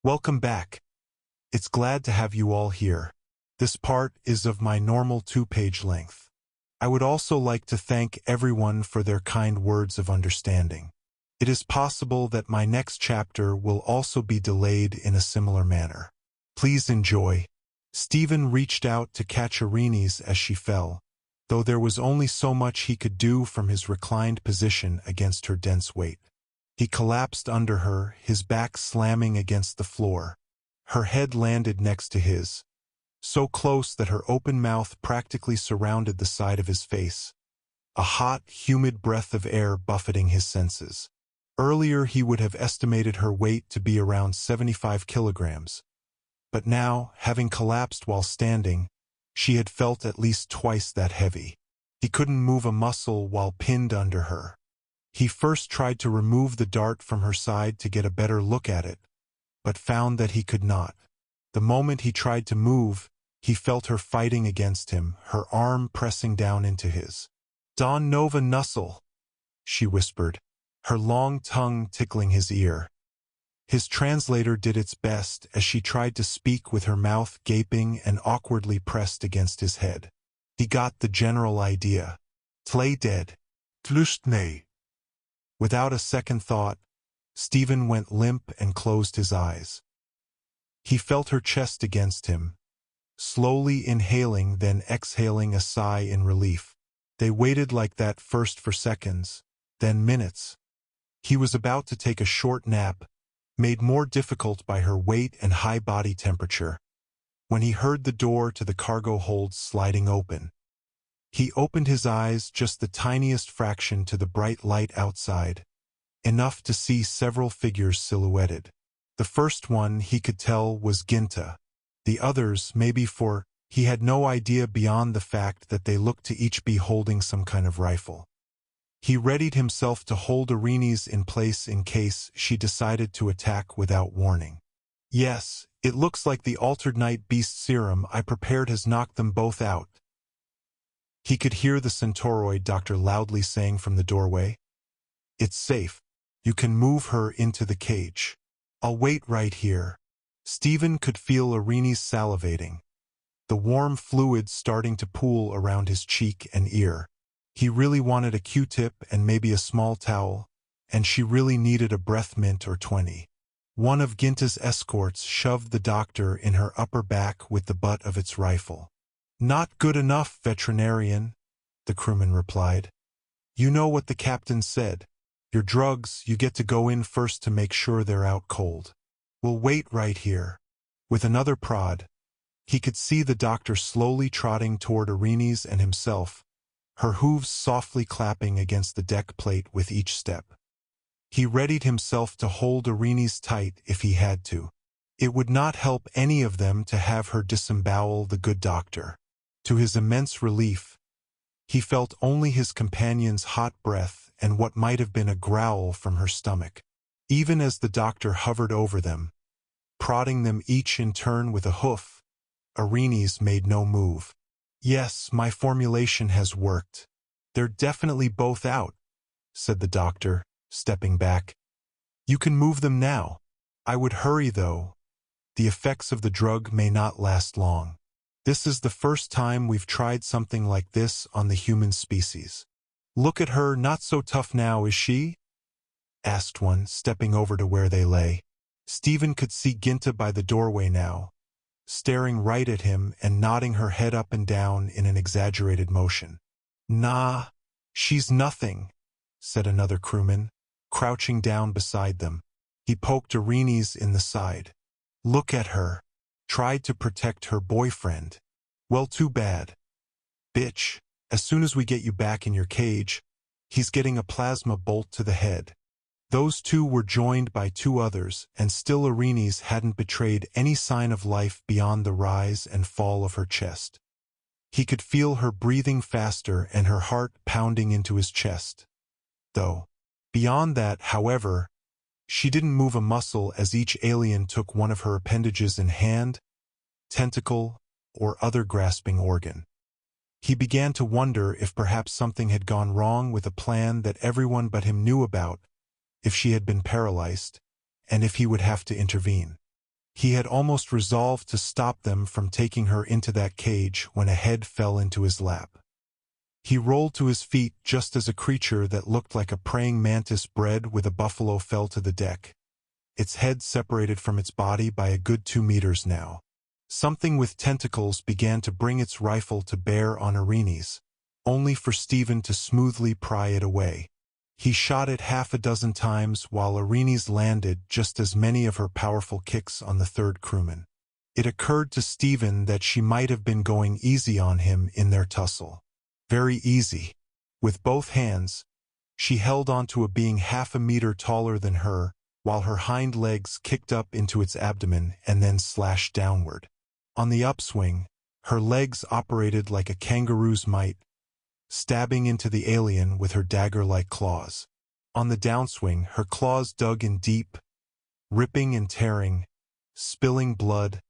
Welcome back. It's glad to have you all here. This part is of my normal 2-page length. I would also like to thank everyone for their kind words of understanding. It is possible that my next chapter will also be delayed in a similar manner. Please enjoy. Stephen reached out to catch Irene's as she fell, though there was only so much he could do from his reclined position against her dense weight. He collapsed under her, his back slamming against the floor. Her head landed next to his, so close that her open mouth practically surrounded the side of his face, a hot, humid breath of air buffeting his senses. Earlier he would have estimated her weight to be around 75 kilograms, but now, having collapsed while standing, she had felt at least twice that heavy. He couldn't move a muscle while pinned under her. He first tried to remove the dart from her side to get a better look at it, but found that he could not. The moment he tried to move, he felt her fighting against him, her arm pressing down into his. "Don Nova Nussel," she whispered, her long tongue tickling his ear. His translator did its best as she tried to speak with her mouth gaping and awkwardly pressed against his head. He got the general idea. "Play dead. Tlustne." Without a second thought, Stephen went limp and closed his eyes. He felt her chest against him, slowly inhaling then exhaling a sigh in relief. They waited like that first for seconds, then minutes. He was about to take a short nap, made more difficult by her weight and high body temperature, when he heard the door to the cargo hold sliding open. He opened his eyes just the tiniest fraction to the bright light outside, enough to see several figures silhouetted. The first one, he could tell, was Ginta. The others, maybe for, he had no idea beyond the fact that they looked to each be holding some kind of rifle. He readied himself to hold Irene's in place in case she decided to attack without warning. "Yes, it looks like the altered night beast serum I prepared has knocked them both out," he could hear the Centauroid doctor loudly saying from the doorway. "It's safe. You can move her into the cage. I'll wait right here." Stephen could feel Irene's salivating, the warm fluid starting to pool around his cheek and ear. He really wanted a Q-tip and maybe a small towel, and she really needed a breath mint or 20. One of Ginta's escorts shoved the doctor in her upper back with the butt of its rifle. "Not good enough, veterinarian," the crewman replied. "You know what the captain said. Your drugs, you get to go in first to make sure they're out cold. We'll wait right here." With another prod, he could see the doctor slowly trotting toward Irene's and himself, her hooves softly clapping against the deck plate with each step. He readied himself to hold Irene's tight if he had to. It would not help any of them to have her disembowel the good doctor. To his immense relief, he felt only his companion's hot breath and what might have been a growl from her stomach. Even as the doctor hovered over them, prodding them each in turn with a hoof, Irene's made no move. "Yes, my formulation has worked. They're definitely both out," said the doctor, stepping back. "You can move them now. I would hurry, though. The effects of the drug may not last long. This is the first time we've tried something like this on the human species." "Look at her, not so tough now, is she?" asked one, stepping over to where they lay. Stephen could see Ginta by the doorway now, staring right at him and nodding her head up and down in an exaggerated motion. "Nah, she's nothing," said another crewman, crouching down beside them. He poked Irene's in the side. "Look at her. Tried to protect her boyfriend. Well, too bad. Bitch, as soon as we get you back in your cage, he's getting a plasma bolt to the head." Those two were joined by two others, and still Irene's hadn't betrayed any sign of life beyond the rise and fall of her chest. He could feel her breathing faster and her heart pounding into his chest. Though, beyond that, however, she didn't move a muscle as each alien took one of her appendages in hand, tentacle, or other grasping organ. He began to wonder if perhaps something had gone wrong with a plan that everyone but him knew about, if she had been paralyzed, and if he would have to intervene. He had almost resolved to stop them from taking her into that cage when a head fell into his lap. He rolled to his feet just as a creature that looked like a praying mantis bred with a buffalo fell to the deck. Its head separated from its body by a good 2 meters now. Something with tentacles began to bring its rifle to bear on Irene's, only for Stephen to smoothly pry it away. He shot it 6 times while Irene's landed just as many of her powerful kicks on the third crewman. It occurred to Stephen that she might have been going easy on him in their tussle. Very easy. With both hands, she held onto a being 1/2 meter taller than her, while her hind legs kicked up into its abdomen and then slashed downward. On the upswing, her legs operated like a kangaroo's might, stabbing into the alien with her dagger-like claws. On the downswing, her claws dug in deep, ripping and tearing, spilling blood,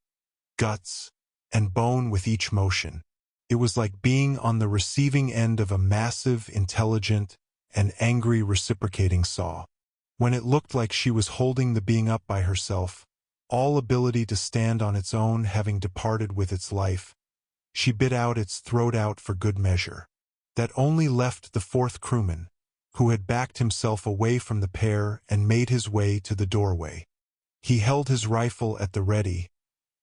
guts, and bone with each motion. It was like being on the receiving end of a massive, intelligent, and angry reciprocating saw. When it looked like she was holding the being up by herself, all ability to stand on its own having departed with its life, she bit out its throat out for good measure. That only left the fourth crewman, who had backed himself away from the pair and made his way to the doorway. He held his rifle at the ready,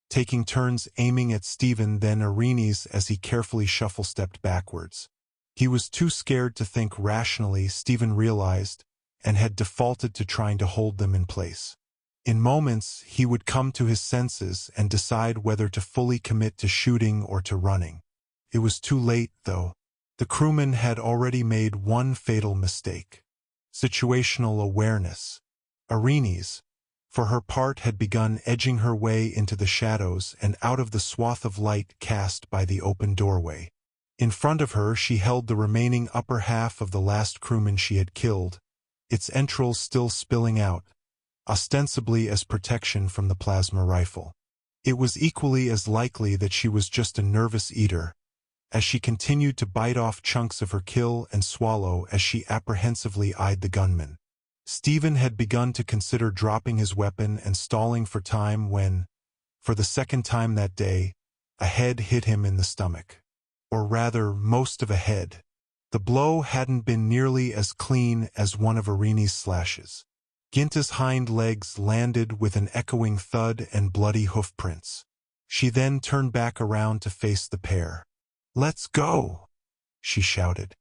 taking turns aiming at Stephen then Irene's as he carefully shuffle-stepped backwards. He was too scared to think rationally, Stephen realized, and had defaulted to trying to hold them in place. In moments, he would come to his senses and decide whether to fully commit to shooting or to running. It was too late, though. The crewman had already made one fatal mistake. Situational awareness. Irene's, for her part, had begun edging her way into the shadows and out of the swath of light cast by the open doorway. In front of her she held the remaining upper half of the last crewman she had killed, its entrails still spilling out, ostensibly as protection from the plasma rifle. It was equally as likely that she was just a nervous eater, as she continued to bite off chunks of her kill and swallow as she apprehensively eyed the gunman. Stephen had begun to consider dropping his weapon and stalling for time when, for the second time that day, a head hit him in the stomach. Or rather, most of a head. The blow hadn't been nearly as clean as one of Irene's slashes. Ginta's hind legs landed with an echoing thud and bloody hoofprints. She then turned back around to face the pair. "Let's go!" she shouted.